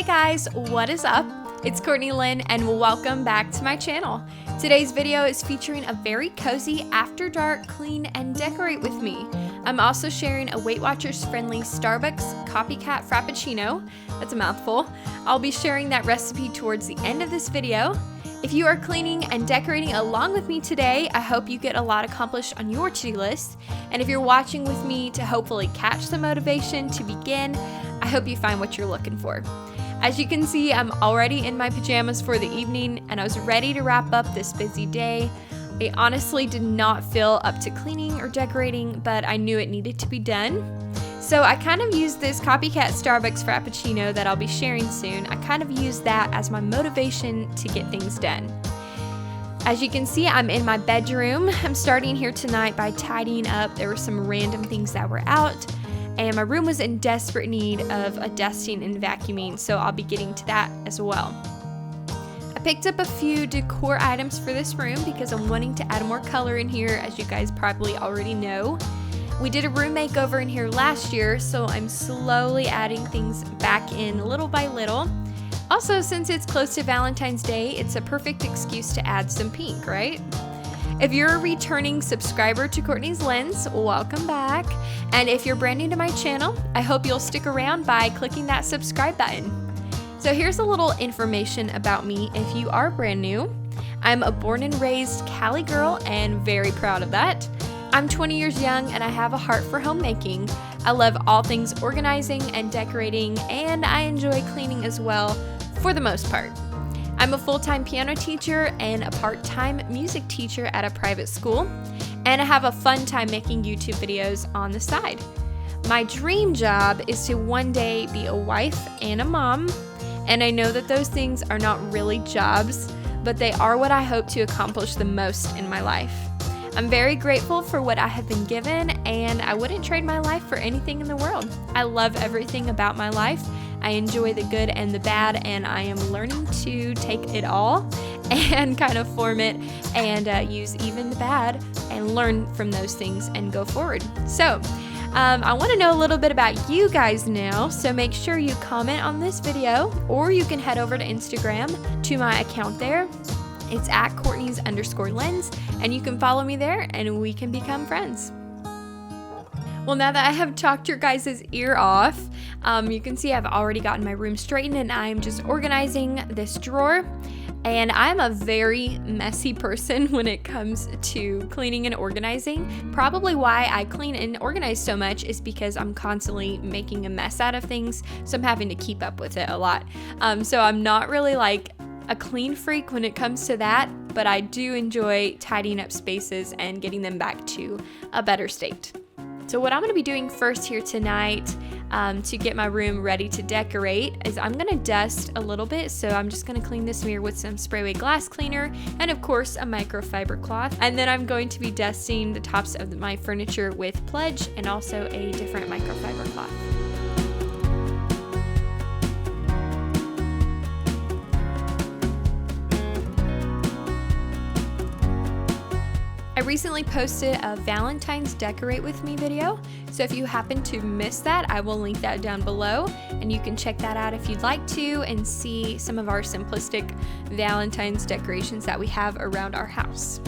guys, what is up? It's Courtney Lynn and welcome back to my channel. Today's video is featuring a very cozy after dark clean and decorate with me. I'm also sharing a Weight Watchers friendly Starbucks copycat Frappucino. That's a mouthful. I'll be sharing that recipe towards the end of this video. If you are cleaning and decorating along with me today, I hope you get a lot accomplished on your to-do list. And if you're watching with me to hopefully catch some motivation to begin, I hope you find what you're looking for. As you can see, I'm already in my pajamas for the evening and I was ready to wrap up this busy day. I honestly did not feel up to cleaning or decorating, but I knew it needed to be done. So I kind of used this copycat Starbucks Frappucino that I'll be sharing soon. I kind of used that as my motivation to get things done. As you can see, I'm in my bedroom. I'm starting here tonight by tidying up. There were some random things that were out, and my room was in desperate need of a dusting and vacuuming, so I'll be getting to that as well. I picked up a few decor items for this room because I'm wanting to add more color in here, as you guys probably already know. We did a room makeover in here last year, so I'm slowly adding things back in little by little. Also, since it's close to Valentine's Day, it's a perfect excuse to add some pink, right? If you're a returning subscriber to Courtney's Lens, welcome back. And if you're brand new to my channel, I hope you'll stick around by clicking that subscribe button. So here's a little information about me if you are brand new. I'm a born and raised Cali girl and very proud of that. I'm 20 years young and I have a heart for homemaking. I love all things organizing and decorating, and I enjoy cleaning as well for the most part. I'm a full-time piano teacher and a part-time music teacher at a private school, and I have a fun time making YouTube videos on the side. My dream job is to one day be a wife and a mom, and I know that those things are not really jobs, but they are what I hope to accomplish the most in my life. I'm very grateful for what I have been given, and I wouldn't trade my life for anything in the world. I love everything about my life. I enjoy the good and the bad, and I am learning to take it all and kind of form it and use even the bad and learn from those things and go forward. So I want to know a little bit about you guys now, so make sure you comment on this video, or you can head over to Instagram to my account there. It's at Courtney's_lens, and you can follow me there and we can become friends. Well, now that I have talked your guys' ear off, you can see I've already gotten my room straightened and I'm just organizing this drawer. And I'm a very messy person when it comes to cleaning and organizing. Probably why I clean and organize so much is because I'm constantly making a mess out of things, so I'm having to keep up with it a lot. So I'm not really like a clean freak when it comes to that, but I do enjoy tidying up spaces and getting them back to a better state. So what I'm going to be doing first here tonight to get my room ready to decorate is I'm going to dust a little bit. So I'm just going to clean this mirror with some spray away glass cleaner and of course a microfiber cloth. And then I'm going to be dusting the tops of my furniture with Pledge and also a different microfiber cloth. I recently posted a Valentine's Decorate With Me video, so if you happen to miss that, I will link that down below, and you can check that out if you'd like to and see some of our simplistic Valentine's decorations that we have around our house.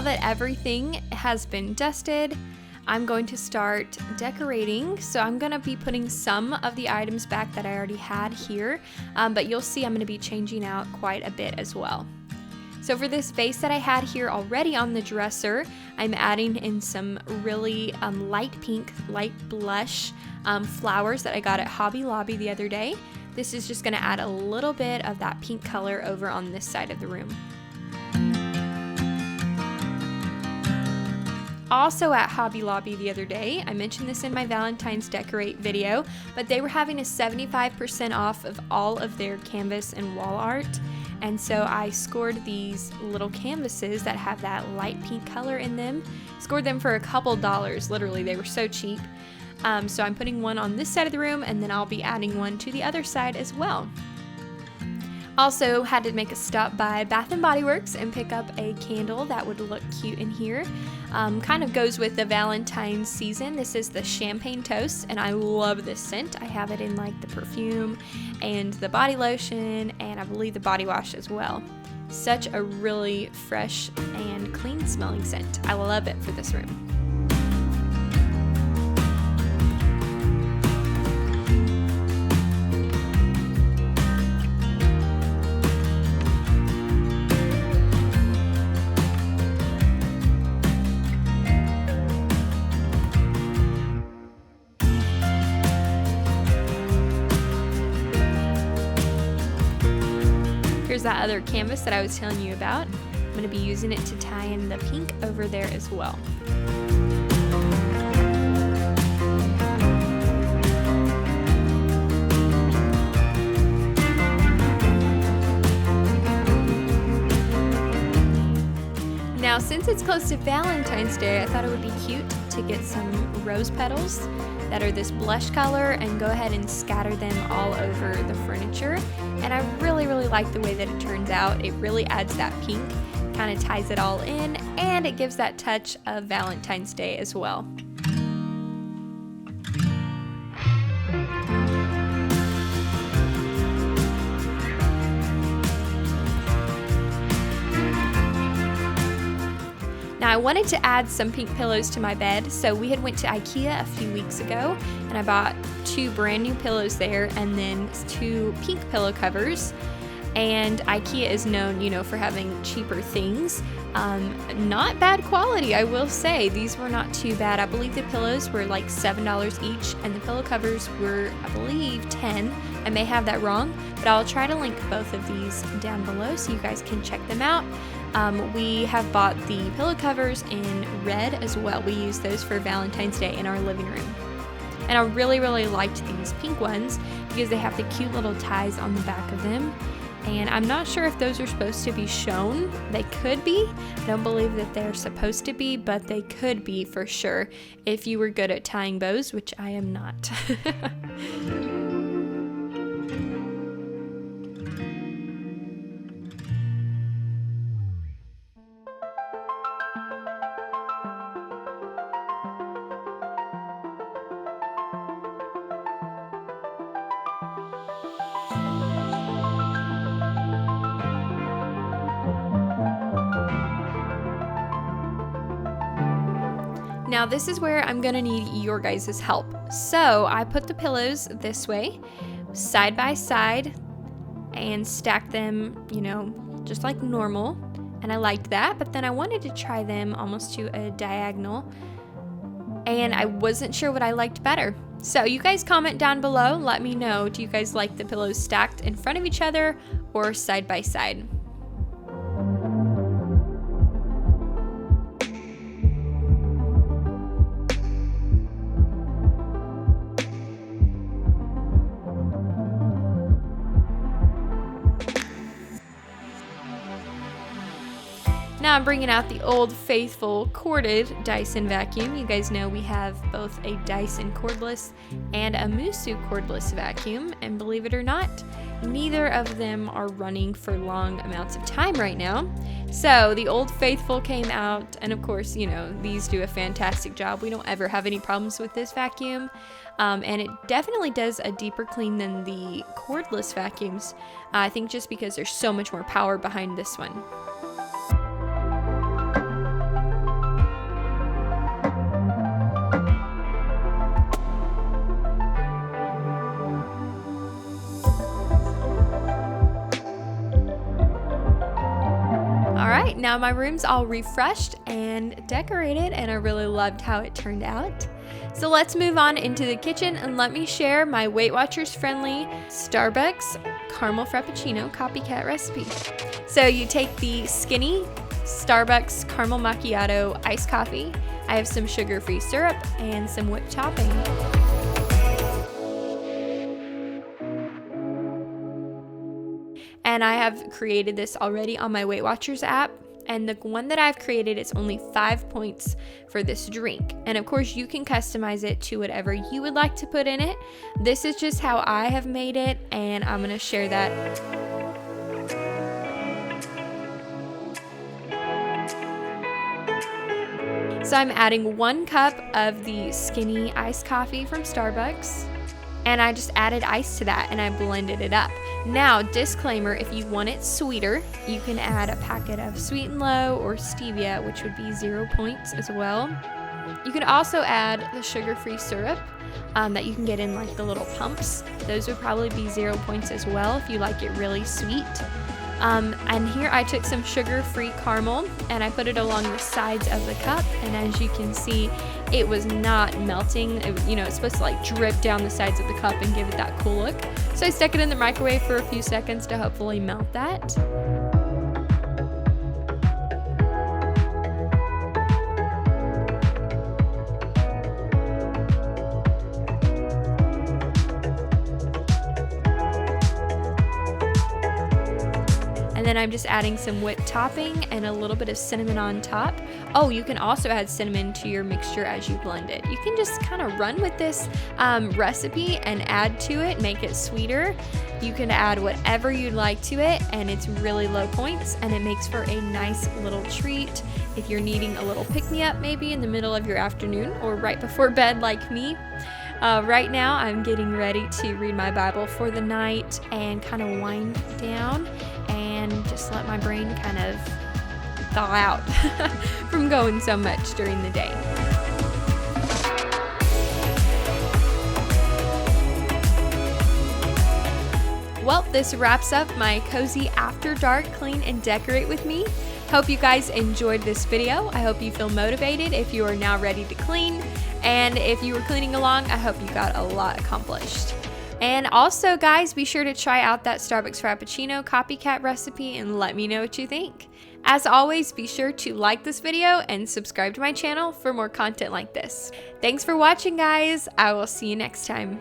that everything has been dusted, I'm going to start decorating. So I'm gonna be putting some of the items back that I already had here, but you'll see I'm gonna be changing out quite a bit as well. So for this vase that I had here already on the dresser, I'm adding in some really light pink, light blush flowers that I got at Hobby Lobby the other day. This is just gonna add a little bit of that pink color over on this side of the room. Also at Hobby Lobby the other day, I mentioned this in my Valentine's Decorate video, but they were having a 75% off of all of their canvas and wall art. And so I scored these little canvases that have that light pink color in them. Scored them for a couple dollars, literally, they were so cheap. So I'm putting one on this side of the room, and then I'll be adding one to the other side as well. Also had to make a stop by Bath & Body Works and pick up a candle that would look cute in here. Kind of goes with the Valentine's season. This is the Champagne Toast, and I love this scent. I have it in like the perfume and the body lotion, and I believe the body wash as well. Such a really fresh and clean smelling scent. I love it for this room. Here's that other canvas that I was telling you about. I'm going to be using it to tie in the pink over there as well. Now, since it's close to Valentine's Day, I thought it would be cute to get some rose petals that are this blush color and go ahead and scatter them all over the furniture. And I really like the way that it turns out. It really adds that pink, kind of ties it all in, and it gives that touch of Valentine's Day as well. Now I wanted to add some pink pillows to my bed, so we had went to IKEA a few weeks ago and I bought 2 brand new pillows there and then 2 pink pillow covers. And IKEA is known, you know, for having cheaper things. Not bad quality, I will say. These were not too bad. I believe the pillows were like $7 each and the pillow covers were, I believe, $10. I may have that wrong, but I'll try to link both of these down below so you guys can check them out. We have bought the pillow covers in red as well. We use those for Valentine's Day in our living room. And I really liked these pink ones because they have the cute little ties on the back of them. And I'm not sure if those are supposed to be shown. They could be. I don't believe that they're supposed to be, but they could be for sure if you were good at tying bows, which I am not. Now this is where I'm gonna need your guys' help. So I put the pillows this way, side by side, and stacked them, you know, just like normal. And I liked that, but then I wanted to try them almost to a diagonal, and I wasn't sure what I liked better. So you guys comment down below, let me know, do you guys like the pillows stacked in front of each other or side by side? Now I'm bringing out the old faithful corded Dyson vacuum. You guys know we have both a Dyson cordless and a Musu cordless vacuum, and believe it or not, neither of them are running for long amounts of time right now. So the old faithful came out, and of course, you know, these do a fantastic job. We don't ever have any problems with this vacuum, and it definitely does a deeper clean than the cordless vacuums. I think just because there's so much more power behind this one. now my room's all refreshed and decorated, and I really loved how it turned out. So let's move on into the kitchen and let me share my Weight Watchers friendly Starbucks caramel frappuccino copycat recipe. So you take the skinny Starbucks caramel macchiato iced coffee. I have some sugar-free syrup and some whipped topping. And I have created this already on my Weight Watchers app. And the one that I've created, it's only 5 points for this drink. And of course you can customize it to whatever you would like to put in it. This is just how I have made it, and I'm gonna share that. So I'm adding 1 cup of the skinny iced coffee from Starbucks. And I just added ice to that and I blended it up. Now, disclaimer, if you want it sweeter, you can add a packet of Sweet and Low or stevia, which would be 0 points as well. You can also add the sugar-free syrup that you can get in like the little pumps. Those would probably be 0 points as well if you like it really sweet. And here I took some sugar-free caramel and I put it along the sides of the cup, and as you can see, it was not melting. It's supposed to like drip down the sides of the cup and give it that cool look. So I stuck it in the microwave for a few seconds to hopefully melt that. And then I'm just adding some whipped topping and a little bit of cinnamon on top. Oh, you can also add cinnamon to your mixture as you blend it. You can just kind of run with this recipe and add to it, make it sweeter. You can add whatever you'd like to it, and it's really low points, and it makes for a nice little treat if you're needing a little pick-me-up maybe in the middle of your afternoon or right before bed like me. Right now I'm getting ready to read my Bible for the night and kind of wind down and just let my brain kind of thaw out from going so much during the day. Well, this wraps up my cozy after dark clean and decorate with me. Hope you guys enjoyed this video. I hope you feel motivated if you are now ready to clean. And if you were cleaning along, I hope you got a lot accomplished. And also, guys, be sure to try out that Starbucks Frappuccino copycat recipe and let me know what you think. As always, be sure to like this video and subscribe to my channel for more content like this. Thanks for watching, guys. I will see you next time.